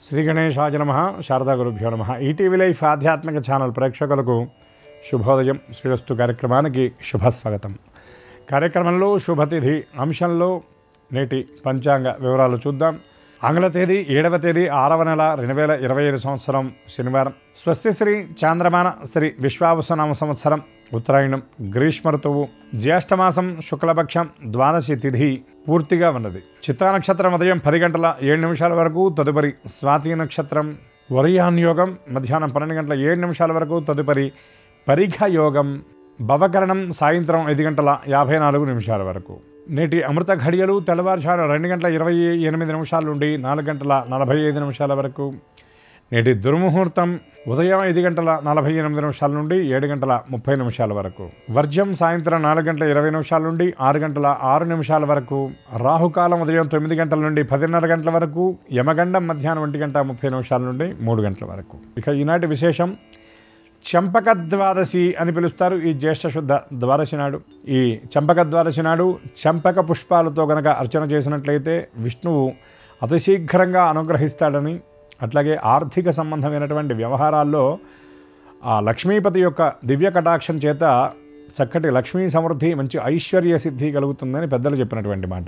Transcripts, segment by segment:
శ్రీ గణేశాయ నమః. శారదా గురుభ్యో నమః. ఈటీవీ లైఫ్ ఆధ్యాత్మిక ఛానల్ ప్రేక్షకులకు శుభోదయం. శ్రీరస్తు కార్యక్రమానికి శుభస్వాగతం. కార్యక్రమంలో శుభతిథి అంశంలో నేటి పంచాంగ వివరాలు చూద్దాం. ఆంగ్ల తేదీ 7వ తేదీ 6వ నెల 2025 సంవత్సరం శనివారం. స్వస్తి శ్రీ చాంద్రమాన శ్రీ విశ్వావసునామ సంవత్సరం ఉత్తరాయణం గ్రీష్మ ఋతువు జ్యేష్ఠమాసం శుక్లపక్షం ద్వాదశి తిథి పూర్తిగా ఉన్నది. చిత్తా నక్షత్రం ఉదయం 10 గంటల 7 నిమిషాల వరకు, తదుపరి స్వాతి నక్షత్రం వరియాన్ యోగం మధ్యాహ్నం 12 గంటల 7 నిమిషాల వరకు, తదుపరి పరిఘ యోగం భవకరణం సాయంత్రం 5 గంటల 54 నిమిషాల వరకు. నేటి అమృత ఘడియలు తెల్లవారుజాము 2 గంటల 28 నిమిషాల నుండి 4 గంటల 45 నిమిషాల వరకు. నేటి దుర్ముహూర్తం ఉదయం 5 గంటల 48 నిమిషాల నుండి 7 గంటల 30 నిమిషాల వరకు. వర్జ్యం సాయంత్రం 4 గంటల 20 నిమిషాల నుండి 6 గంటల 6 నిమిషాల వరకు. రాహుకాలం ఉదయం 9 గంటల నుండి 10:30 గంటల వరకు. యమగండం మధ్యాహ్నం 1 గంట 30 నిమిషాల నుండి 3 గంటల వరకు. ఇక ఈనాటి విశేషం చంపక ద్వాదశి అని పిలుస్తారు ఈ జ్యేష్ఠ శుద్ధ ద్వాదశి నాడు. ఈ చంపక ద్వాదశి నాడు చంపక పుష్పాలతో గనక అర్చన చేసినట్లయితే విష్ణువు అతి శీఘ్రంగా అనుగ్రహిస్తాడని, అట్లాగే ఆర్థిక సంబంధమైనటువంటి వ్యవహారాల్లో ఆ లక్ష్మీపతి యొక్క దివ్య కటాక్షం చేత చక్కటి లక్ష్మీ సమృద్ధి, మంచి ఐశ్వర్య సిద్ధి కలుగుతుందని పెద్దలు చెప్పినటువంటి మాట.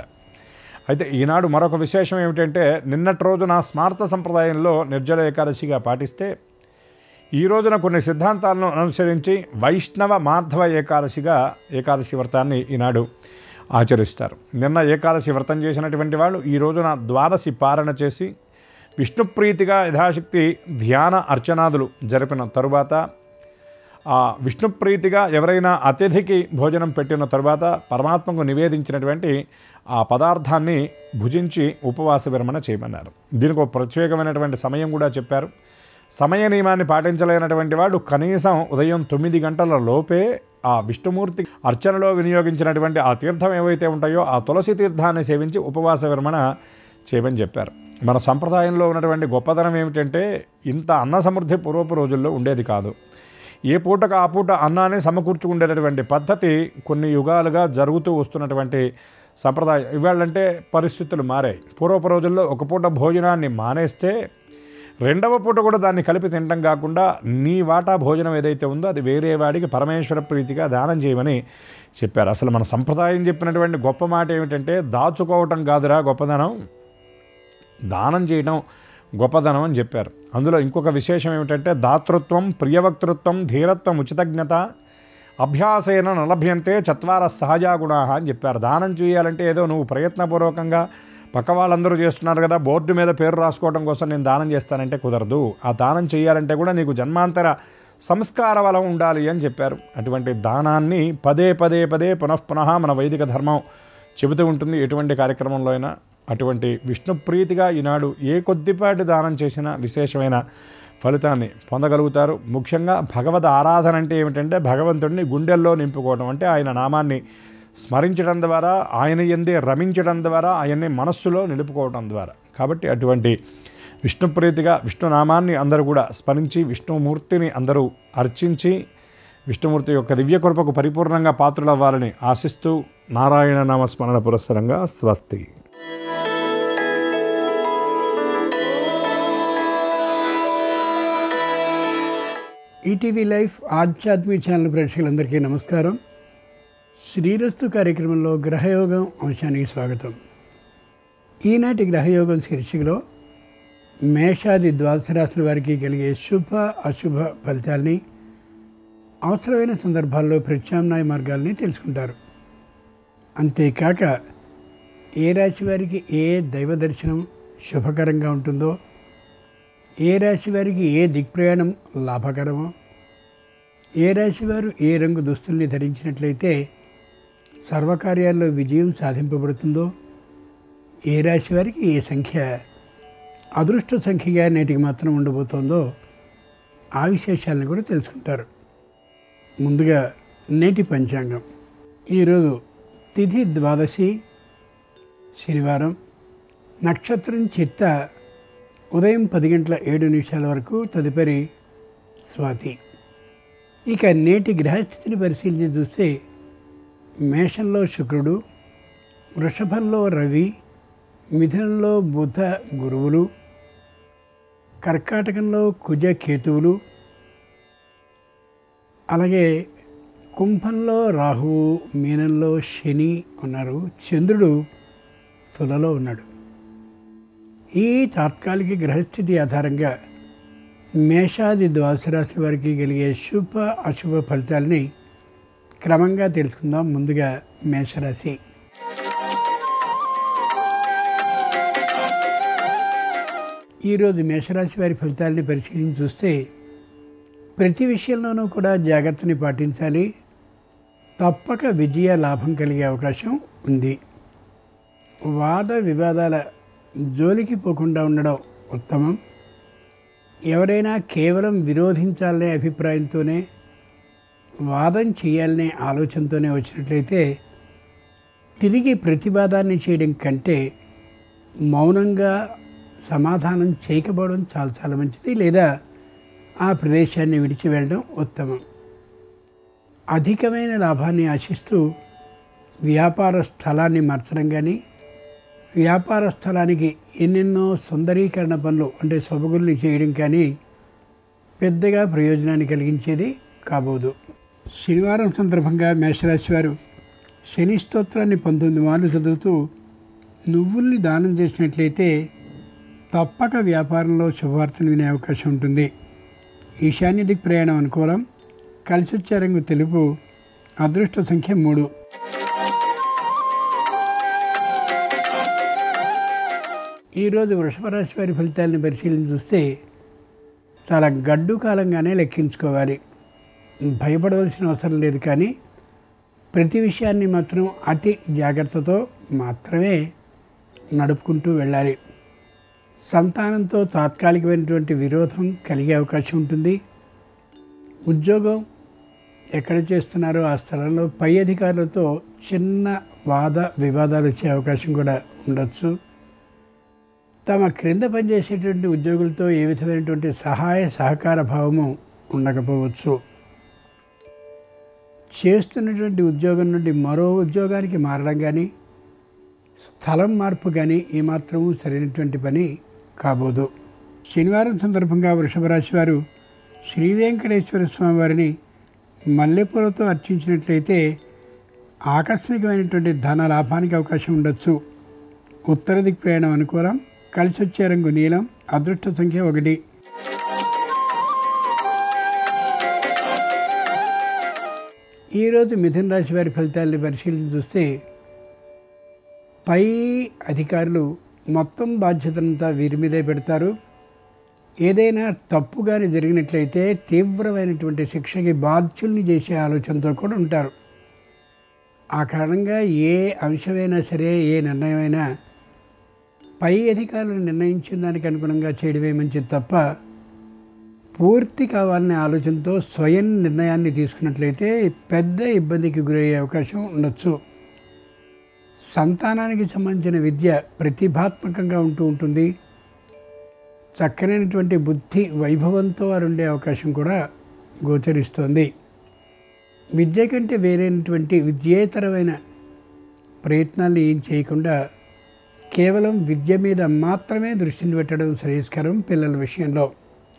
అయితే ఈనాడు మరొక విశేషం ఏమిటంటే, నిన్నటి రోజున స్మార్త సంప్రదాయంలో నిర్జల ఏకాదశిగా పాటిస్తే ఈ రోజున కొన్ని సిద్ధాంతాలను అనుసరించి వైష్ణవ మాధవ ఏకాదశి వ్రతాన్ని ఈనాడు ఆచరిస్తారు. నిన్న ఏకాదశి వ్రతం చేసినటువంటి వాళ్ళు ఈ రోజున ద్వాదశి పారణ చేసి విష్ణుప్రీతిగా యథాశక్తి ధ్యాన అర్చనాదులు జరిపిన తరువాత, ఆ విష్ణుప్రీతిగా ఎవరైనా అతిథికి భోజనం పెట్టిన తరువాత పరమాత్మకు నివేదించినటువంటి ఆ పదార్థాన్ని భుజించి ఉపవాస విరమణ చేయమన్నారు. దీనికి ఒక ప్రత్యేకమైనటువంటి సమయం కూడా చెప్పారు. సమయ నియమాన్ని పాటించలేనటువంటి వాళ్ళు కనీసం ఉదయం 9 గంటల లోపే ఆ విష్ణుమూర్తి అర్చనలో వినియోగించినటువంటి ఆ తీర్థం ఏవైతే ఉంటాయో ఆ తులసి తీర్థాన్ని సేవించి ఉపవాస విరమణ చేయమని చెప్పారు. మన సంప్రదాయంలో ఉన్నటువంటి గొప్పతనం ఏమిటంటే, ఇంత అన్న సమృద్ధి పూర్వపు రోజుల్లో ఉండేది కాదు. ఏ పూటకు ఆ పూట అన్నాన్ని సమకూర్చుకుండేటటువంటి పద్ధతి కొన్ని యుగాలుగా జరుగుతూ వస్తున్నటువంటి సంప్రదాయం. ఇవాళంటే పరిస్థితులు మారాయి. పూర్వపు రోజుల్లో ఒక పూట భోజనాన్ని మానేస్తే రెండవ పూట కూడా దాన్ని కలిపి తినడం కాకుండా నీ వాటా భోజనం ఏదైతే ఉందో అది వేరే వాడికి పరమేశ్వర ప్రీతిగా దానం చేయమని చెప్పారు. అసలు మన సంప్రదాయం చెప్పినటువంటి గొప్ప మాట ఏమిటంటే, దాచుకోవటం కాదురా గొప్పదనం, దానం చేయడం గొప్పదనం అని చెప్పారు. అందులో ఇంకొక విశేషం ఏమిటంటే, దాతృత్వం ప్రియవక్తృత్వం ధీరత్వం ఉచితజ్ఞత అభ్యాసేన నలభ్యంతే చత్వార సహజా గుణా అని చెప్పారు. దానం చేయాలంటే ఏదో నువ్వు ప్రయత్నపూర్వకంగా పక్క వాళ్ళందరూ చేస్తున్నారు కదా, బోర్డు మీద పేరు రాసుకోవడం కోసం నేను దానం చేస్తానంటే కుదరదు. ఆ దానం చేయాలంటే కూడా నీకు జన్మాంతర సంస్కార బలం ఉండాలి అని చెప్పారు. అటువంటి దానాన్ని పదే పునఃపునః మన వైదిక ధర్మం చెబుతూ ఉంటుంది ఎటువంటి కార్యక్రమంలో అయినా. అటువంటి విష్ణుప్రీతిగా ఈనాడు ఏ కొద్దిపాటి దానం చేసినా విశేషమైన ఫలితాన్ని పొందగలుగుతారు. ముఖ్యంగా భగవద్ ఆరాధన అంటే ఏమిటంటే, భగవంతుడిని గుండెల్లో నింపుకోవడం, అంటే ఆయన నామాన్ని స్మరించడం ద్వారా, ఆయన యందే రమించడం ద్వారా, ఆయన్ని మనస్సులో నిలుపుకోవడం ద్వారా. కాబట్టి అటువంటి విష్ణుప్రీతిగా విష్ణునామాన్ని అందరూ కూడా స్మరించి విష్ణుమూర్తిని అందరూ అర్చించి విష్ణుమూర్తి యొక్క దివ్యకృపకు పరిపూర్ణంగా పాత్రులవ్వాలని ఆశిస్తూ నారాయణ నామస్మరణ పురస్సరంగా స్వస్తి. ఈటీవీ లైఫ్ ఆధ్యాత్మిక ఛానల్ ప్రేక్షకులందరికీ నమస్కారం. శ్రీరస్తు కార్యక్రమంలో గ్రహయోగం అంశానికి స్వాగతం. ఈనాటి గ్రహయోగం శీర్షికలో మేషాది ద్వాదశ రాశుల వారికి కలిగే శుభ అశుభ ఫలితాల్ని, అవసరమైన సందర్భాల్లో ప్రత్యామ్నాయ మార్గాల్ని తెలుసుకుంటారు. అంతేకాక ఏ రాశి వారికి ఏ దైవ దర్శనం శుభకరంగా ఉంటుందో, ఏ రాశి వారికి ఏ దిక్ప్రయాణం లాభకరమో, ఏ రాశి వారు ఏ రంగు దుస్తుల్ని ధరించినట్లయితే సర్వకార్యాల్లో విజయం సాధింపబడుతుందో, ఏ రాశి వారికి ఏ సంఖ్య అదృష్ట సంఖ్యగా నేటికి మాత్రం ఉండబోతోందో, ఆ విశేషాలను కూడా తెలుసుకుంటారు. ముందుగా నేటి పంచాంగం. ఈరోజు తిథి ద్వాదశి శనివారం, నక్షత్రం చిత్త ఉదయం 10 గంటల 7 నిమిషాల వరకు, తదుపరి స్వాతి. ఇక నేటి గ్రహస్థితిని పరిశీలించి చూస్తే, మేషంలో శుక్రుడు, వృషభంలో రవి, మిథునంలో బుధ గురువులు, కర్కాటకంలో కుజ కేతువులు, అలాగే కుంభంలో రాహువు, మీనంలో శని ఉన్నారు. చంద్రుడు తులలో ఉన్నాడు. ఈ తాత్కాలిక గ్రహస్థితి ఆధారంగా మేషాది ద్వాదశ రాశుల వారికి కలిగే శుభ అశుభ ఫలితాలని క్రమంగా తెలుసుకుందాం. ముందుగా మేషరాశి. ఈరోజు మేషరాశి వారి ఫలితాలని పరిశీలించి చూస్తే ప్రతి విషయంలోనూ కూడా జాగ్రత్తని పాటించాలి. తప్పక విజయ లాభం కలిగే అవకాశం ఉంది. వాద వివాదాల జోలికి పోకుండా ఉండడం ఉత్తమం. ఎవరైనా కేవలం విరోధించాలనే అభిప్రాయంతోనే, వాదం చేయాలనే ఆలోచనతోనే వచ్చినట్లయితే తిరిగి ప్రతివాదాన్ని చేయడం కంటే మౌనంగా సమాధానం చేయకపోవడం చాలా చాలా మంచిది, లేదా ఆ ప్రదేశాన్ని విడిచి వెళ్ళడం ఉత్తమం. అధికమైన లాభాన్ని ఆశిస్తూ వ్యాపార స్థలాన్ని మార్చడం కానీ, వ్యాపార స్థలానికి ఎన్నెన్నో సుందరీకరణ పనులు అంటే సొబగుల్ని చేయడం కానీ పెద్దగా ప్రయోజనాన్ని కలిగించేది కాబోదు. శనివారం సందర్భంగా మేషరాశి వారు శని స్తోత్రాన్ని 19 మార్లు చదువుతూ నువ్వుల్ని దానం చేసినట్లయితే తప్పక వ్యాపారంలో శుభవార్తను వినే అవకాశం ఉంటుంది. ఈశాన్య దిక్ ప్రయాణం అనుకూలం. కలిసి వచ్చే రంగు తెలుపు. అదృష్ట సంఖ్య 3. ఈరోజు వృషభ రాశి వారి ఫలితాలను పరిశీలించి చూస్తే చాలా గడ్డు కాలంగానే లెక్కించుకోవాలి. భయపడవలసిన అవసరం లేదు, కానీ ప్రతి విషయాన్ని మాత్రం అతి జాగ్రత్తతో మాత్రమే నడుపుకుంటూ వెళ్ళాలి. సంతానంతో తాత్కాలికమైనటువంటి విరోధం కలిగే అవకాశం ఉంటుంది. ఉద్యోగం ఎక్కడ చేస్తున్నారో ఆ స్థలంలో పై అధికారులతో చిన్న వాద వివాదాలు వచ్చే అవకాశం కూడా ఉండొచ్చు. తమ క్రింద పనిచేసేటువంటి ఉద్యోగులతో ఏ విధమైనటువంటి సహాయ సహకార భావము ఉండకపోవచ్చు. చేస్తున్నటువంటి ఉద్యోగం నుండి మరో ఉద్యోగానికి మారడం కానీ, స్థలం మార్పు కానీ ఏమాత్రము సరైనటువంటి పని కాబోదు. శనివారం సందర్భంగా వృషభ రాశి వారు శ్రీ వెంకటేశ్వర స్వామి వారిని మల్లెపూలతో అర్చించినట్లయితే ఆకస్మికమైనటువంటి ధన లాభానికి అవకాశం ఉండొచ్చు. ఉత్తర దిక్ ప్రయాణం అనుకూలం. కలిసి వచ్చే రంగు నీలం. అదృష్ట సంఖ్య 1. ఈరోజు మిథున రాశి వారి ఫలితాలను పరిశీలించి చూస్తే పై అధికారులు మొత్తం బాధ్యతనంతా వీరి మీదే పెడతారు. ఏదైనా తప్పుగాని జరిగినట్లయితే తీవ్రమైనటువంటి శిక్షకి బాధ్యుల్ని చేసే ఆలోచనతో కూడా ఉంటారు. ఆ కారణంగా ఏ అంశమైనా సరే, ఏ నిర్ణయమైనా పై అధికారులు నిర్ణయించిన దానికి అనుగుణంగా చేయడమే మంచిది తప్ప పూర్తి కావాలనే ఆలోచనతో స్వయం నిర్ణయాన్ని తీసుకున్నట్లయితే పెద్ద ఇబ్బందికి గురయ్యే అవకాశం ఉండొచ్చు. సంతానానికి సంబంధించిన విద్య ప్రతిభాత్మకంగా ఉంటుంది. చక్కనైనటువంటి బుద్ధి వైభవంతో వారు ఉండే అవకాశం కూడా గోచరిస్తోంది. విద్య కంటే వేరైనటువంటి విద్యేతరమైన ప్రయత్నాన్ని ఏం చేయకుండా కేవలం విద్య మీద మాత్రమే దృష్టిని పెట్టడం శ్రేయస్కరం పిల్లల విషయంలో.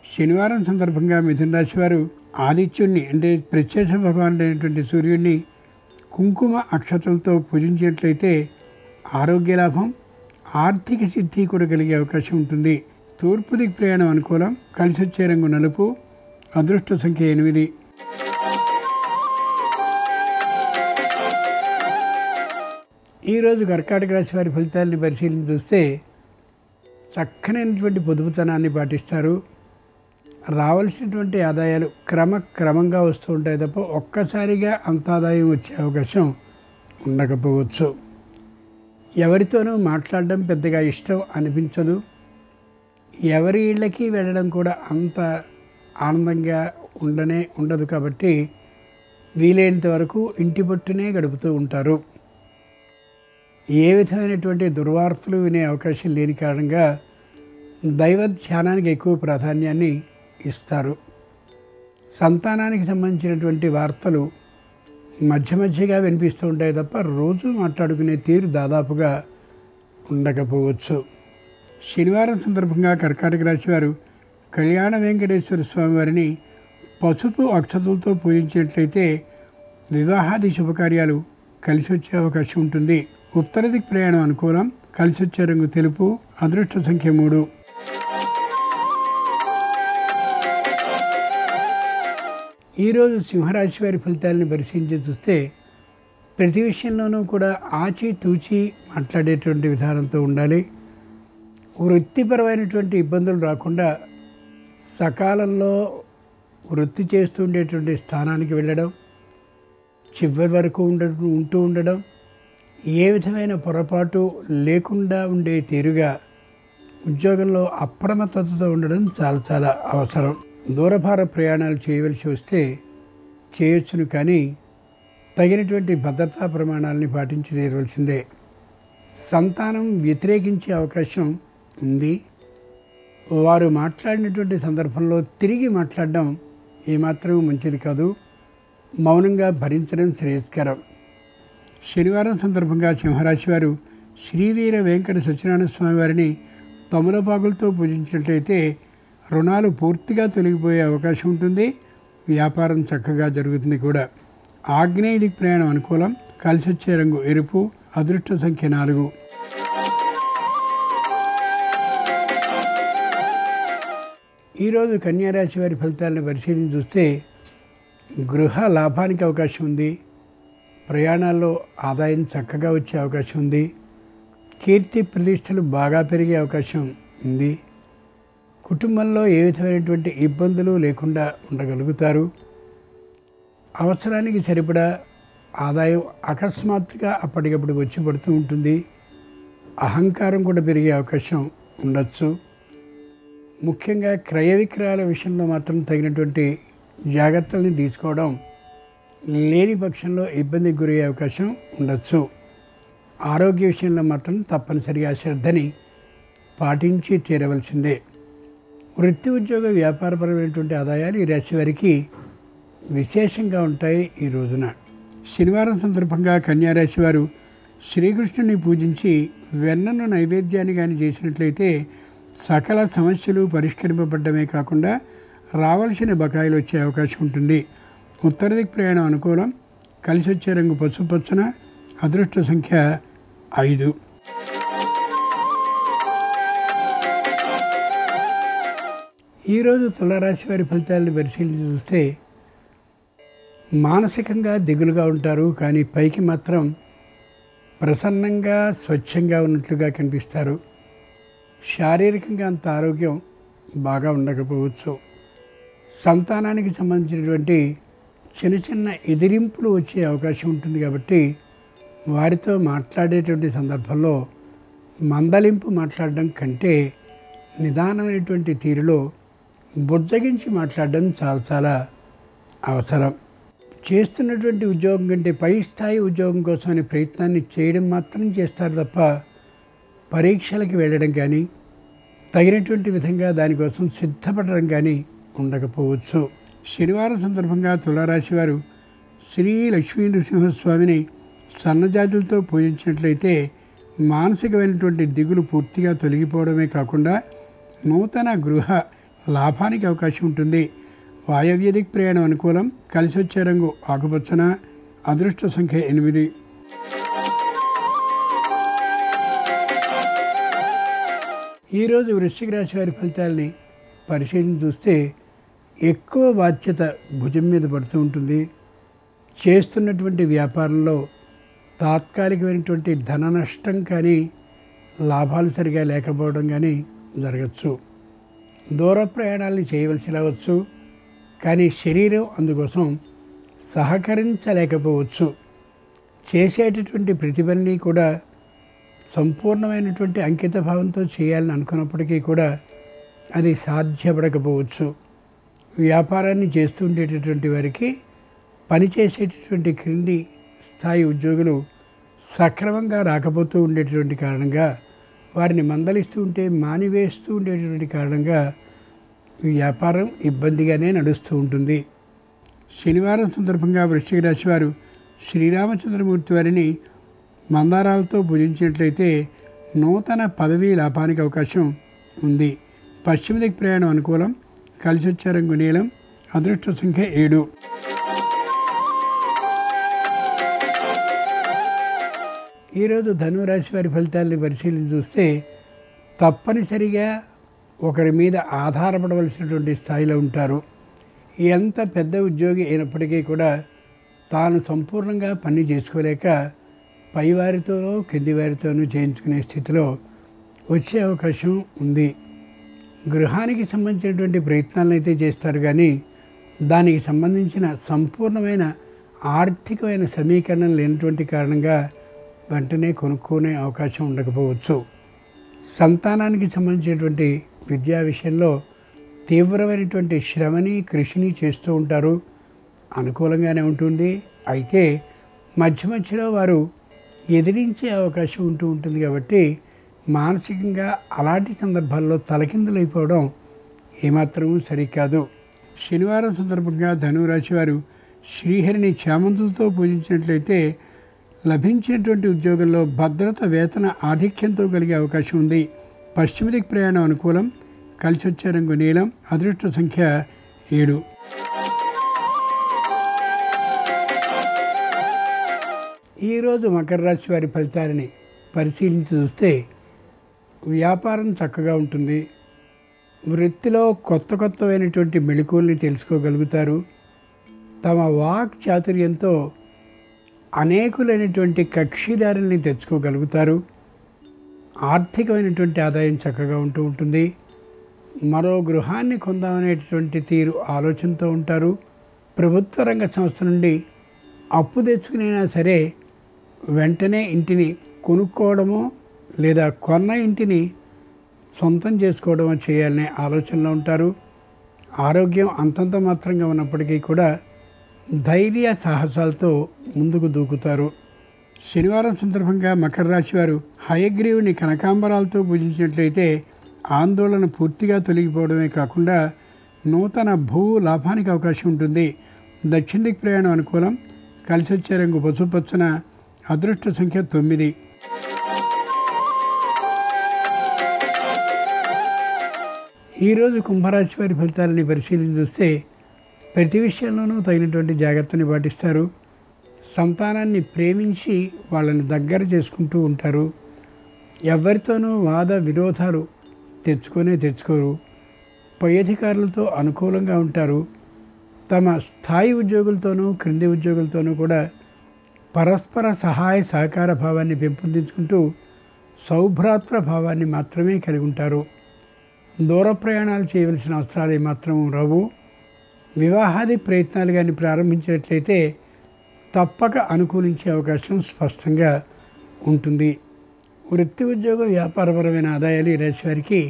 శనివారం సందర్భంగా మిథున రాశి వారు ఆదిత్యుణ్ణి అంటే ప్రత్యక్ష భగవానుడు అయినటువంటి సూర్యుడిని కుంకుమ అక్షతలతో పూజించినట్లయితే ఆరోగ్య లాభం, ఆర్థిక సిద్ధి కూడా కలిగే అవకాశం ఉంటుంది. తూర్పు దిక్ ప్రయాణం అనుకూలం. కలిసి వచ్చే రంగు నలుపు. అదృష్ట సంఖ్య 8. ఈరోజు కర్కాటక రాశి వారి ఫలితాలని పరిశీలించి చూస్తే చక్కనైనటువంటి పొదుపుతనాన్ని పాటిస్తారు. రావాల్సినటువంటి ఆదాయాలు క్రమంగా వస్తూ ఉంటాయి తప్ప ఒక్కసారిగా అంత ఆదాయం వచ్చే అవకాశం ఉండకపోవచ్చు. ఎవరితోనూ మాట్లాడడం పెద్దగా ఇష్టం అనిపించదు. ఎవరి ఇళ్ళకి వెళ్ళడం కూడా అంత ఆనందంగా ఉండదు. కాబట్టి వీలైనంత వరకు ఇంటి పట్టునే గడుపుతూ ఉంటారు. ఏ విధమైనటువంటి దుర్వార్తలు వినే అవకాశం లేని కారణంగా దైవ ధ్యానానికి ఎక్కువ ప్రాధాన్యాన్ని ఇస్తారు. సంతానానికి సంబంధించినటువంటి వార్తలు మధ్యగా వినిపిస్తూ ఉంటాయి తప్ప రోజు మాట్లాడుకునే తీరు దాదాపుగా ఉండకపోవచ్చు. శనివారం సందర్భంగా కర్కాటక రాశి వారు కళ్యాణ వెంకటేశ్వర స్వామి వారిని పసుపు అక్షతలతో పూజించినట్లయితే వివాహాది శుభకార్యాలు కలిసి వచ్చే అవకాశం ఉంటుంది. ఉత్తర దిక్ ప్రయాణం అనుకూలం. కలిసి వచ్చే రంగు తెలుపు. అదృష్ట సంఖ్య 3. ఈరోజు సింహరాశి వారి ఫలితాలను పరిశీలించి చూస్తే ప్రతి విషయంలోనూ కూడా ఆచితూచి మాట్లాడేటువంటి విధానంతో ఉండాలి. వృత్తిపరమైనటువంటి ఇబ్బందులు రాకుండా సకాలంలో వృత్తి చేస్తూ ఉండేటువంటి స్థానానికి వెళ్ళడం, చివరి వరకు ఉంటూ ఉండడం, ఏ విధమైన పొరపాటు లేకుండా ఉండే తీరుగా ఉద్యోగంలో అప్రమత్తతతో ఉండడం చాలా చాలా అవసరం. దూరభార ప్రయాణాలు చేయవలసి వస్తే చేయొచ్చును, కానీ తగినటువంటి భద్రతా ప్రమాణాలని పాటించి తీరవలసిందే. సంతానం వ్యతిరేకించే అవకాశం ఉంది. వారు మాట్లాడినటువంటి సందర్భంలో తిరిగి మాట్లాడడం ఏమాత్రం మంచిది కాదు. మౌనంగా భరించడం శ్రేయస్కరం. శనివారం సందర్భంగా సింహరాశి వారు శ్రీవీర వెంకట సత్యనారాయణ స్వామి వారిని తమలపాకులతో పూజించినట్లయితే రుణాలు పూర్తిగా తొలగిపోయే అవకాశం ఉంటుంది. వ్యాపారం చక్కగా జరుగుతుంది కూడా. ఆగ్నేయ దిక్ ప్రయాణం అనుకూలం. కలిసి వచ్చే రంగు ఎరుపు. అదృష్ట సంఖ్య 4. ఈరోజు కన్యారాశి వారి ఫలితాలను పరిశీలించి చూస్తే గృహ లాభానికి అవకాశం ఉంది. ప్రయాణాల్లో ఆదాయం చక్కగా వచ్చే అవకాశం ఉంది. కీర్తి ప్రతిష్టలు బాగా పెరిగే అవకాశం ఉంది. కుటుంబంలో ఏ విధమైనటువంటి ఇబ్బందులు లేకుండా ఉండగలుగుతారు. అవసరానికి సరిపడా ఆదాయం అకస్మాత్తుగా అప్పటికప్పుడు వచ్చి పడుతూ ఉంటుంది. అహంకారం కూడా పెరిగే అవకాశం ఉండొచ్చు. ముఖ్యంగా క్రయ విక్రయాల విషయంలో మాత్రం తగినటువంటి జాగ్రత్తల్ని తీసుకోవడం, లేని పక్షంలో ఇబ్బందికి గురయ్యే అవకాశం ఉండొచ్చు. ఆరోగ్య విషయంలో మాత్రం తప్పనిసరిగా శ్రద్ధని పాటించి తీరవలసిందే. వృత్తి ఉద్యోగ వ్యాపారపరమైనటువంటి ఆదాయాలు ఈ రాశి వారికి విశేషంగా ఉంటాయి. ఈ రోజున శనివారం సందర్భంగా కన్యారాశి వారు శ్రీకృష్ణుని పూజించి వెన్నను నైవేద్యాన్ని కానీ చేసినట్లయితే సకల సమస్యలు పరిష్కరింపబడ్డమే కాకుండా రావాల్సిన బకాయిలు వచ్చే అవకాశం ఉంటుంది. ఉత్తర దిక్ ప్రయాణం అనుకూలం. కలిసి వచ్చే రంగు పసుపచ్చన. అదృష్ట సంఖ్య 5. ఈరోజు తులారాశి వారి ఫలితాలను పరిశీలించి చూస్తే మానసికంగా దిగులుగా ఉంటారు, కానీ పైకి మాత్రం ప్రసన్నంగా స్వచ్ఛంగా ఉన్నట్లుగా కనిపిస్తారు. శారీరకంగా అంత ఆరోగ్యం బాగా ఉండకపోవచ్చు. సంతానానికి సంబంధించినటువంటి చిన్న చిన్న ఎదిరింపులు వచ్చే అవకాశం ఉంటుంది. కాబట్టి వారితో మాట్లాడేటువంటి సందర్భంలో మందలింపు మాట్లాడడం కంటే నిదానమైనటువంటి తీరులో బుజ్జగించి మాట్లాడడం చాలా చాలా అవసరం. చేస్తున్నటువంటి ఉద్యోగం కంటే పై స్థాయి ఉద్యోగం కోసమని ప్రయత్నాన్ని చేయడం మాత్రం చేస్తారు తప్ప పరీక్షలకి వెళ్ళడం కానీ తగినటువంటి విధంగా దానికోసం సిద్ధపడడం కానీ ఉండకపోవచ్చు. శనివారం సందర్భంగా తులారాశి వారు శ్రీ లక్ష్మీ నృసింహస్వామిని సన్నజాతులతో పూజించినట్లయితే మానసికమైనటువంటి దిగులు పూర్తిగా తొలగిపోవడమే కాకుండా నూతన గృహ లాభానికి అవకాశం ఉంటుంది. వాయవ్య దిక్ ప్రయాణం అనుకూలం. కలిసి వచ్చే రంగు ఆకుపచ్చన. అదృష్ట సంఖ్య 8. ఈరోజు వృశ్చిక రాశి వారి ఫలితాలని పరిశీలించి చూస్తే ఎక్కువ బాధ్యత భుజం మీద పడుతూ ఉంటుంది. చేస్తున్నటువంటి వ్యాపారంలో తాత్కాలికమైనటువంటి ధన నష్టం కానీ లాభాలు సరిగా లేకపోవడం కానీ జరగచ్చు. దూర ప్రయాణాలను చేయవలసి రావచ్చు, కానీ శరీరం అందుకోసం సహకరించలేకపోవచ్చు. చేసేటటువంటి ప్రతి పనిని కూడా సంపూర్ణమైనటువంటి అంకిత భావంతో చేయాలని అనుకున్నప్పటికీ కూడా అది సాధ్యపడకపోవచ్చు. వ్యాపారాన్ని చేస్తూ ఉండేటటువంటి వారికి పనిచేసేటటువంటి క్రింది స్థాయి ఉద్యోగులు సక్రమంగా రాకపోతూ ఉండేటటువంటి కారణంగా వారిని మందలిస్తూ ఉంటే మానివేస్తూ ఉండేటటువంటి కారణంగా వ్యాపారం ఇబ్బందిగానే నడుస్తూ ఉంటుంది. శనివారం సందర్భంగా వృశ్చిక రాశి వారు శ్రీరామచంద్రమూర్తి వారిని మందారాలతో పూజించినట్లయితే నూతన పదవీ లాభానికి అవకాశం ఉంది. పశ్చిమ దిక్ ప్రయాణం అనుకూలం. కలిసి వచ్చే రంగు నీలం, అదృష్ట సంఖ్య 7. ఈరోజు ధనురాశి వారి ఫలితాలని పరిశీలించి చూస్తే తప్పనిసరిగా ఒకరి మీద ఆధారపడవలసినటువంటి స్థాయిలో ఉంటారు. ఎంత పెద్ద ఉద్యోగి అయినప్పటికీ కూడా తాను సంపూర్ణంగా పని చేసుకోలేక పైవారితోనో కింది వారితోనూ చేయించుకునే స్థితిలో వచ్చే అవకాశం ఉంది. గృహానికి సంబంధించినటువంటి ప్రయత్నాలను అయితే చేస్తారు, కానీ దానికి సంబంధించిన సంపూర్ణమైన ఆర్థికమైన సమీకరణం లేనటువంటి కారణంగా వెంటనే కొనుక్కునే అవకాశం ఉండకపోవచ్చు. సంతానానికి సంబంధించినటువంటి విద్యా విషయంలో తీవ్రమైనటువంటి శ్రమని కృషిని చేస్తూ ఉంటారు. అనుకూలంగానే ఉంటుంది. అయితే మధ్య మధ్యలో వారు ఎదిరించే అవకాశం ఉంటుంది కాబట్టి మానసికంగా అలాంటి సందర్భాల్లో తలకిందులైపోవడం ఏమాత్రమూ సరికాదు. శనివారం సందర్భంగా ధనురాశి వారు శ్రీహరిని చామంతులతో పూజించినట్లయితే లభించినటువంటి ఉద్యోగంలో భద్రత, వేతన ఆధిక్యంతో కలిగే అవకాశం ఉంది. పశ్చిమ దిక్కు ప్రయాణం అనుకూలం, కలిసి వచ్చే రంగు నీలం, అదృష్ట సంఖ్య 7. ఈరోజు మకర రాశి వారి ఫలితాలని పరిశీలించి చూస్తే వ్యాపారం చక్కగా ఉంటుంది. వృత్తిలో కొత్తమైనటువంటి మెళకువల్ని తెలుసుకోగలుగుతారు. తమ వాక్ చాతుర్యంతో అనేకులైనటువంటి కక్షిదారుల్ని తెచ్చుకోగలుగుతారు. ఆర్థికమైనటువంటి ఆదాయం చక్కగా ఉంటుంది. మరో గృహాన్ని కొందామనేటువంటి తీరు ఆలోచనతో ఉంటారు. ప్రభుత్వ రంగ సంస్థ నుండి అప్పు తెచ్చుకునైనా సరే వెంటనే ఇంటిని కొనుక్కోవడమో లేదా కొన్న ఇంటిని సొంతం చేసుకోవడమో చేయాలనే ఆలోచనలో ఉంటారు. ఆరోగ్యం అంతంత మాత్రంగా ఉన్నప్పటికీ కూడా ధైర్య సాహసాలతో ముందుకు దూకుతారు. శనివారం సందర్భంగా మకర రాశి వారు హయగ్రీవుని కనకాంబరాలతో పూజించినట్లయితే ఆందోళన పూర్తిగా తొలగిపోవడమే కాకుండా నూతన భూ లాభానికి అవకాశం ఉంటుంది. దక్షిణ దిక్కు ప్రయాణం అనుకూలం, కలిసి వచ్చే రంగు పసుపచ్చన, అదృష్ట సంఖ్య 9. ఈరోజు కుంభరాశి వారి ఫలితాలని పరిశీలించి చూస్తే ప్రతి విషయంలోనూ తగినటువంటి జాగ్రత్తని పాటిస్తారు. సంతానాన్ని ప్రేమించి వాళ్ళని దగ్గర చేసుకుంటూ ఉంటారు. ఎవరితోనూ వాద విరోధాలు తెచ్చుకోరు. పై అధికారులతో అనుకూలంగా ఉంటారు. తమ స్థాయి ఉద్యోగులతోనూ క్రింది ఉద్యోగులతోనూ కూడా పరస్పర సహాయ సహకార భావాన్ని పెంపొందించుకుంటూ సౌభ్రాతృ భావాన్ని మాత్రమే కలిగి ఉంటారు. దూర ప్రయాణాలు చేయవలసిన అవసరాలు ఏమాత్రం రావు. వివాహాది ప్రయత్నాలు కానీ ప్రారంభించినట్లయితే తప్పక అనుకూలించే అవకాశం స్పష్టంగా ఉంటుంది. వృత్తి ఉద్యోగ వ్యాపారపరమైన ఆదాయాలు ఈ రాశి వారికి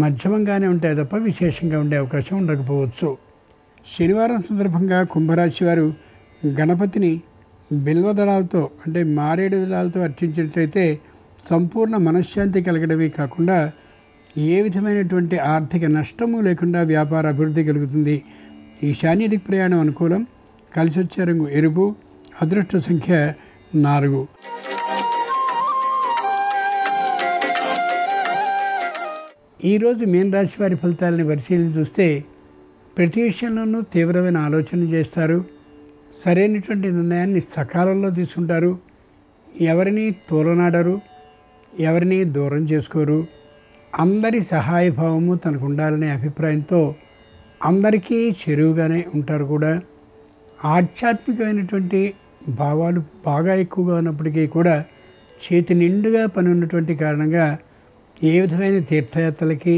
మధ్యమంగానే ఉంటాయి తప్ప విశేషంగా ఉండే అవకాశం ఉండకపోవచ్చు. శనివారం సందర్భంగా కుంభరాశి వారు గణపతిని బిల్వదళాలతో అంటే మారేడు దళాలతో అర్చించినట్లయితే సంపూర్ణ మనశ్శాంతి కలగడమే కాకుండా ఏ విధమైనటువంటి ఆర్థిక నష్టము లేకుండా వ్యాపార అభివృద్ధి కలుగుతుంది. ఈశాన్య దిక్కు ప్రయాణం అనుకూలం, కలిసి వచ్చే రంగు ఎరుపు, అదృష్ట సంఖ్య 4. ఈరోజు మీన రాశి వారి ఫలితాలని పరిశీలించి చూస్తే ప్రతి విషయంలోనూ తీవ్రమైన ఆలోచనలు చేస్తారు. సరైనటువంటి నిర్ణయాన్ని సకాలంలో తీసుకుంటారు. ఎవరిని తోలనాడరు, ఎవరిని దూరం చేసుకోరు. అందరి సహాయభావము తనకు ఉండాలనే అభిప్రాయంతో అందరికీ చెరువుగానే ఉంటారు కూడా. ఆధ్యాత్మికమైనటువంటి భావాలు బాగా ఎక్కువగా ఉన్నప్పటికీ కూడా చేతి నిండుగా పని ఉన్నటువంటి కారణంగా ఏ విధమైన తీర్థయాత్రలకి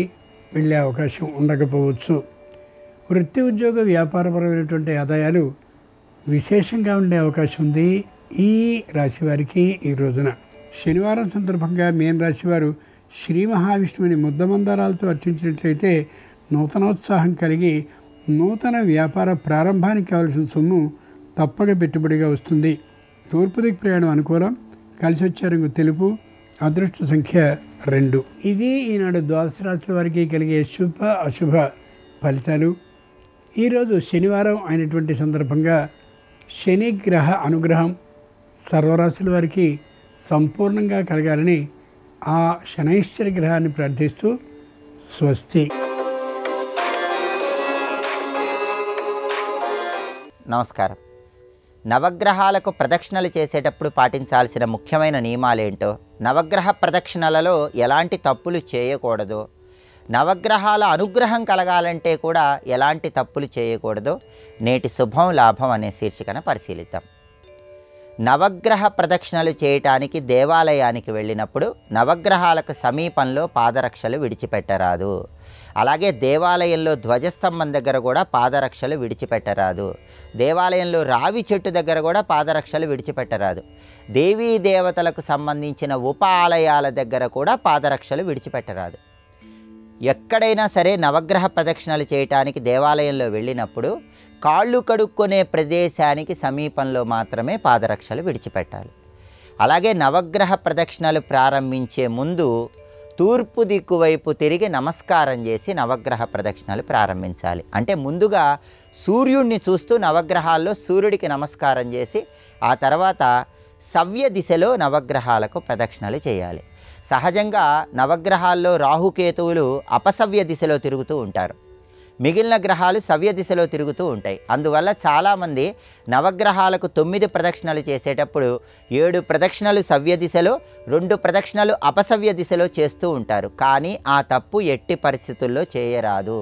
వెళ్ళే అవకాశం ఉండకపోవచ్చు. వృత్తి ఉద్యోగ వ్యాపారపరమైనటువంటి ఆదాయాలు విశేషంగా ఉండే అవకాశం ఉంది ఈ రాశివారికి. ఈ రోజున శనివారం సందర్భంగా మీన రాశివారు శ్రీ మహావిష్ణువుని ముద్దమందారాలతో అర్చించినట్లయితే నూతనోత్సాహం కలిగి నూతన వ్యాపార ప్రారంభానికి కావలసిన సొమ్ము తప్పక పెట్టుబడిగా వస్తుంది. తూర్పు దిక్కు ప్రయాణం అనుకూలం, కలిసి వచ్చే రంగు తెలుపు, అదృష్ట సంఖ్య 2. ఇవి ఈనాడు ద్వాదశ రాశుల వారికి కలిగే శుభ అశుభ ఫలితాలు. ఈరోజు శనివారం అయినటువంటి సందర్భంగా శని గ్రహ అనుగ్రహం సర్వరాశుల వారికి సంపూర్ణంగా కలగాలని ఆ శనైశ్చర గ్రహాన్ని ప్రార్థిస్తూ స్వస్తి. నమస్కారం. నవగ్రహాలకు ప్రదక్షిణలు చేసేటప్పుడు పాటించాల్సిన ముఖ్యమైన నియమాలేంటో, నవగ్రహ ప్రదక్షిణలలో ఎలాంటి తప్పులు చేయకూడదో, నవగ్రహాల అనుగ్రహం కలగాలంటే కూడా ఎలాంటి తప్పులు చేయకూడదో నేటి శుభం లాభం అనే శీర్షికన పరిశీలిద్దాం. నవగ్రహ ప్రదక్షిణలు చేయటానికి దేవాలయానికి వెళ్ళినప్పుడు నవగ్రహాలకు సమీపంలో పాదరక్షలు విడిచిపెట్టరాదు. అలాగే దేవాలయంలో ధ్వజస్తంభం దగ్గర కూడా పాదరక్షలు విడిచిపెట్టరాదు. దేవాలయంలో రావి చెట్టు దగ్గర కూడా పాదరక్షలు విడిచిపెట్టరాదు. దేవీ దేవతలకు సంబంధించిన ఉప ఆలయాల దగ్గర కూడా పాదరక్షలు విడిచిపెట్టరాదు. ఎక్కడైనా సరే నవగ్రహ ప్రదక్షిణలు చేయటానికి దేవాలయంలో వెళ్ళినప్పుడు కాళ్ళు కడుక్కునే ప్రదేశానికి సమీపంలో మాత్రమే పాదరక్షలు విడిచిపెట్టాలి. అలాగే నవగ్రహ ప్రదక్షిణలు ప్రారంభించే ముందు తూర్పు దిక్కు వైపు తిరిగి నమస్కారం చేసి నవగ్రహ ప్రదక్షిణలు ప్రారంభించాలి. అంటే ముందుగా సూర్యుడిని చూస్తూ నవగ్రహాల్లో సూర్యుడికి నమస్కారం చేసి ఆ తర్వాత సవ్య దిశలో నవగ్రహాలకు ప్రదక్షిణలు చేయాలి. సహజంగా నవగ్రహాల్లో రాహుకేతువులు అపసవ్య దిశలో తిరుగుతూ ఉంటారు, మిగిలిన గ్రహాలు సవ్య దిశలో తిరుగుతూ ఉంటాయి. అందువల్ల చాలామంది నవగ్రహాలకు 9 ప్రదక్షిణలు చేసేటప్పుడు 7 ప్రదక్షిణలు సవ్య దిశలో, 2 ప్రదక్షిణలు అపసవ్య దిశలో చేస్తూ ఉంటారు. కానీ ఆ తప్పు ఎట్టి పరిస్థితుల్లో చేయరాదు.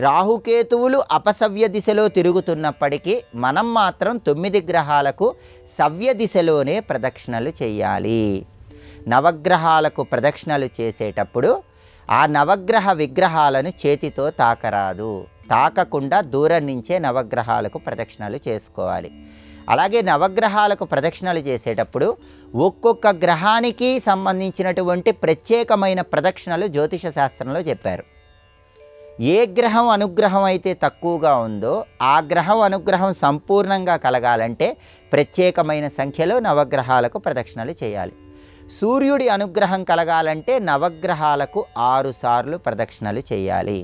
రాహుకేతువులు అపసవ్య దిశలో తిరుగుతున్నప్పటికీ మనం మాత్రం 9 గ్రహాలకు సవ్య దిశలోనే ప్రదక్షిణలు చేయాలి. నవగ్రహాలకు ప్రదక్షిణలు చేసేటప్పుడు ఆ నవగ్రహ విగ్రహాలను చేతితో తాకరాదు. తాకకుండా దూరం నుంచే నవగ్రహాలకు ప్రదక్షిణలు చేసుకోవాలి. అలాగే నవగ్రహాలకు ప్రదక్షిణలు చేసేటప్పుడు ఒక్కొక్క గ్రహానికి సంబంధించినటువంటి ప్రత్యేకమైన ప్రదక్షిణలు జ్యోతిష శాస్త్రంలో చెప్పారు. ఏ గ్రహం అనుగ్రహం అయితే తక్కువగా ఉందో ఆ గ్రహం అనుగ్రహం సంపూర్ణంగా కలగాలంటే ప్రత్యేకమైన సంఖ్యలో నవగ్రహాలకు ప్రదక్షిణలు చేయాలి. సూర్యుడి అనుగ్రహం కలగాలంటే నవగ్రహాలకు 6 సార్లు ప్రదక్షిణలు చేయాలి.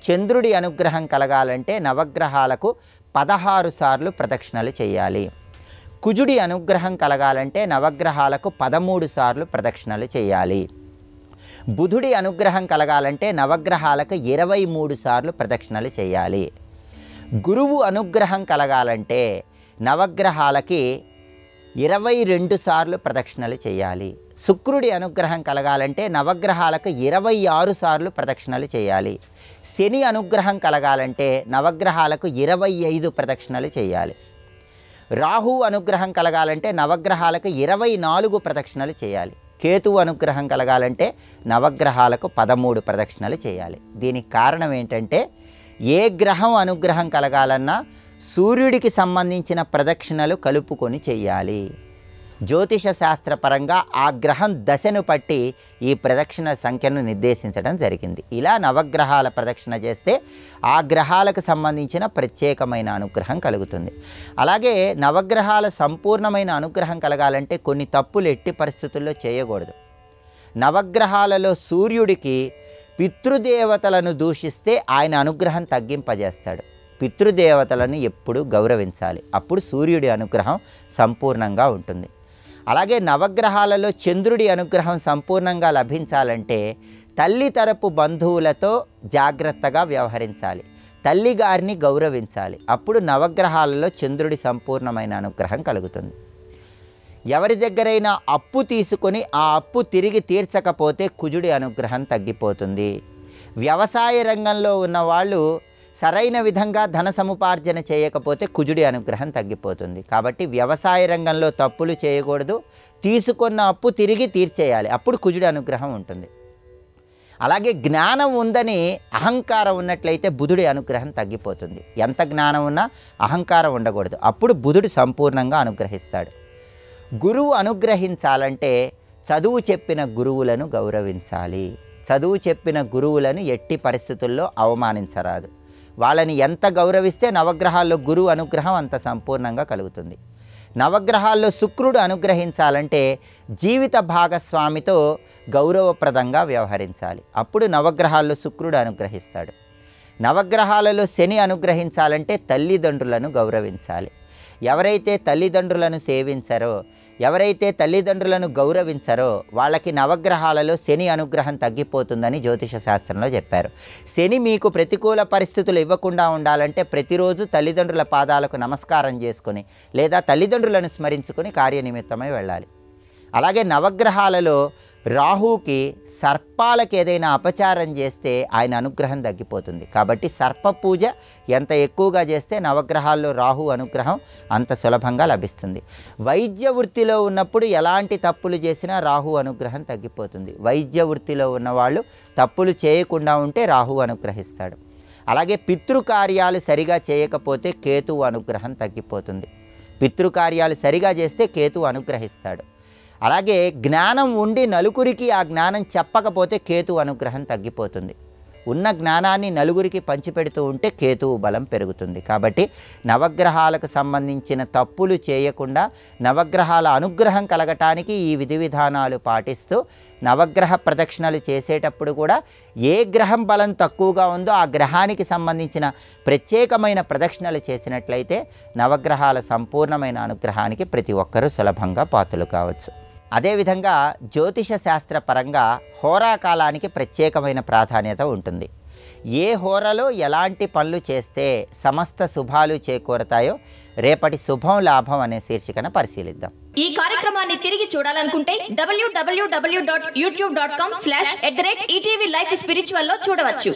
చంద్రుడి అనుగ్రహం కలగాలంటే నవగ్రహాలకు 16 సార్లు ప్రదక్షిణలు చేయాలి. కుజుడి అనుగ్రహం కలగాలంటే నవగ్రహాలకు 13 సార్లు ప్రదక్షిణలు చేయాలి. బుధుడి అనుగ్రహం కలగాలంటే నవగ్రహాలకు 23 సార్లు ప్రదక్షిణలు చేయాలి. గురువు అనుగ్రహం కలగాలంటే నవగ్రహాలకి 22 సార్లు ప్రదక్షిణలు చేయాలి. శుక్రుడి అనుగ్రహం కలగాలంటే నవగ్రహాలకు 26 సార్లు ప్రదక్షిణలు చేయాలి. శని అనుగ్రహం కలగాలంటే నవగ్రహాలకు 25 ప్రదక్షిణలు చేయాలి. రాహు అనుగ్రహం కలగాలంటే నవగ్రహాలకు 24 ప్రదక్షిణలు చేయాలి. కేతువు అనుగ్రహం కలగాలంటే నవగ్రహాలకు 13 ప్రదక్షిణలు చేయాలి. దీనికి కారణం ఏంటంటే ఏ గ్రహం అనుగ్రహం కలగాలన్నా సూర్యుడికి సంబంధించిన ప్రదక్షిణలు కలుపుకొని చేయాలి. జ్యోతిష శాస్త్రపరంగా ఆ గ్రహం దశను పట్టి ఈ ప్రదక్షిణ సంఖ్యను నిర్దేశించడం జరిగింది. ఇలా నవగ్రహాల ప్రదక్షిణ చేస్తే ఆ గ్రహాలకు సంబంధించిన ప్రత్యేకమైన అనుగ్రహం కలుగుతుంది. అలాగే నవగ్రహాల సంపూర్ణమైన అనుగ్రహం కలగాలంటే కొన్ని తప్పులు ఎట్టి పరిస్థితుల్లో చేయకూడదు. నవగ్రహాలలో సూర్యుడికి పితృదేవతలను దూషిస్తే ఆయన అనుగ్రహం తగ్గింపజేస్తాడు. పితృదేవతలను ఎప్పుడూ గౌరవించాలి. అప్పుడు సూర్యుడి అనుగ్రహం సంపూర్ణంగా ఉంటుంది. అలాగే నవగ్రహాలలో చంద్రుడి అనుగ్రహం సంపూర్ణంగా లభించాలంటే తల్లి తరపు బంధువులతో జాగ్రత్తగా వ్యవహరించాలి. తల్లిగారిని గౌరవించాలి. అప్పుడు నవగ్రహాలలో చంద్రుడి సంపూర్ణమైన అనుగ్రహం కలుగుతుంది. ఎవరి దగ్గరైనా అప్పు తీసుకొని ఆ అప్పు తిరిగి తీర్చకపోతే కుజుడి అనుగ్రహం తగ్గిపోతుంది. వ్యవసాయ రంగంలో ఉన్నవాళ్ళు సరైన విధంగా ధన సముపార్జన చేయకపోతే కుజుడి అనుగ్రహం తగ్గిపోతుంది. కాబట్టి వ్యవసాయ రంగంలో తప్పులు చేయకూడదు. తీసుకున్న అప్పు తిరిగి తీర్చేయాలి. అప్పుడు కుజుడి అనుగ్రహం ఉంటుంది. అలాగే జ్ఞానం ఉందని అహంకారం ఉన్నట్లయితే బుధుడి అనుగ్రహం తగ్గిపోతుంది. ఎంత జ్ఞానం ఉన్నా అహంకారం ఉండకూడదు. అప్పుడు బుధుడు సంపూర్ణంగా అనుగ్రహిస్తాడు. గురువు అనుగ్రహించాలంటే చదువు చెప్పిన గురువులను గౌరవించాలి. చదువు చెప్పిన గురువులను ఎట్టి పరిస్థితుల్లో అవమానించరాదు. వాళ్ళని ఎంత గౌరవిస్తే నవగ్రహాల్లో గురువు అనుగ్రహం అంత సంపూర్ణంగా కలుగుతుంది. నవగ్రహాల్లో శుక్రుడు అనుగ్రహించాలంటే జీవిత భాగస్వామితో గౌరవప్రదంగా వ్యవహరించాలి. అప్పుడు నవగ్రహాల్లో శుక్రుడు అనుగ్రహిస్తాడు. నవగ్రహాలలో శని అనుగ్రహించాలంటే తల్లిదండ్రులను గౌరవించాలి. ఎవరైతే తల్లిదండ్రులను సేవించరో, ఎవరైతే తల్లిదండ్రులను గౌరవించరో వాళ్ళకి నవగ్రహాలలో శని అనుగ్రహం తగ్గిపోతుందని జ్యోతిష శాస్త్రంలో చెప్పారు. శని మీకు ప్రతికూల పరిస్థితులు ఇవ్వకుండా ఉండాలంటే ప్రతిరోజు తల్లిదండ్రుల పాదాలకు నమస్కారం చేసుకొని లేదా తల్లిదండ్రులను స్మరించుకొని కార్యనిమిత్తమై వెళ్ళాలి. అలాగే నవగ్రహాలలో రాహుకి సర్పాలకు ఏదైనా అపచారం చేస్తే ఆయన అనుగ్రహం తగ్గిపోతుంది. కాబట్టి సర్ప పూజ ఎంత ఎక్కువగా చేస్తే నవగ్రహాల్లో రాహు అనుగ్రహం అంత సులభంగా లభిస్తుంది. వైద్య వృత్తిలో ఉన్నప్పుడు ఎలాంటి తప్పులు చేసినా రాహు అనుగ్రహం తగ్గిపోతుంది. వైద్య వృత్తిలో ఉన్నవాళ్ళు తప్పులు చేయకుండా ఉంటే రాహు అనుగ్రహిస్తాడు. అలాగే పితృకార్యాలు సరిగా చేయకపోతే కేతువు అనుగ్రహం తగ్గిపోతుంది. పితృకార్యాలు సరిగా చేస్తే కేతువు అనుగ్రహిస్తాడు. అలాగే జ్ఞానం ఉండి నలుగురికి ఆ జ్ఞానం చెప్పకపోతే కేతు అనుగ్రహం తగ్గిపోతుంది. ఉన్న జ్ఞానాన్ని నలుగురికి పంచిపెడుతూ ఉంటే కేతువు బలం పెరుగుతుంది. కాబట్టి నవగ్రహాలకు సంబంధించిన తప్పులు చేయకుండా నవగ్రహాల అనుగ్రహం కలగటానికి ఈ విధి విధానాలు పాటిస్తూ నవగ్రహ ప్రదక్షిణలు చేసేటప్పుడు కూడా ఏ గ్రహం బలం తక్కువగా ఉందో ఆ గ్రహానికి సంబంధించిన ప్రత్యేకమైన ప్రదక్షిణలు చేసినట్లయితే నవగ్రహాల సంపూర్ణమైన అనుగ్రహానికి ప్రతి ఒక్కరూ సులభంగా పాత్రలు కావచ్చు. అదేవిధంగా జ్యోతిష శాస్త్ర పరంగా హోరాకాలానికి ప్రత్యేకమైన ప్రాధాన్యత ఉంటుంది. ఏ హోరలో ఎలాంటి పనులు చేస్తే సమస్త శుభాలు చేకూరతాయో రేపటి శుభం లాభం అనే శీర్షికన పరిశీలిద్దాం. ఈ కార్యక్రమాన్ని తిరిగి చూడాలనుకుంటే www.youtube.com/ETV Life Spiritual లో చూడవచ్చు.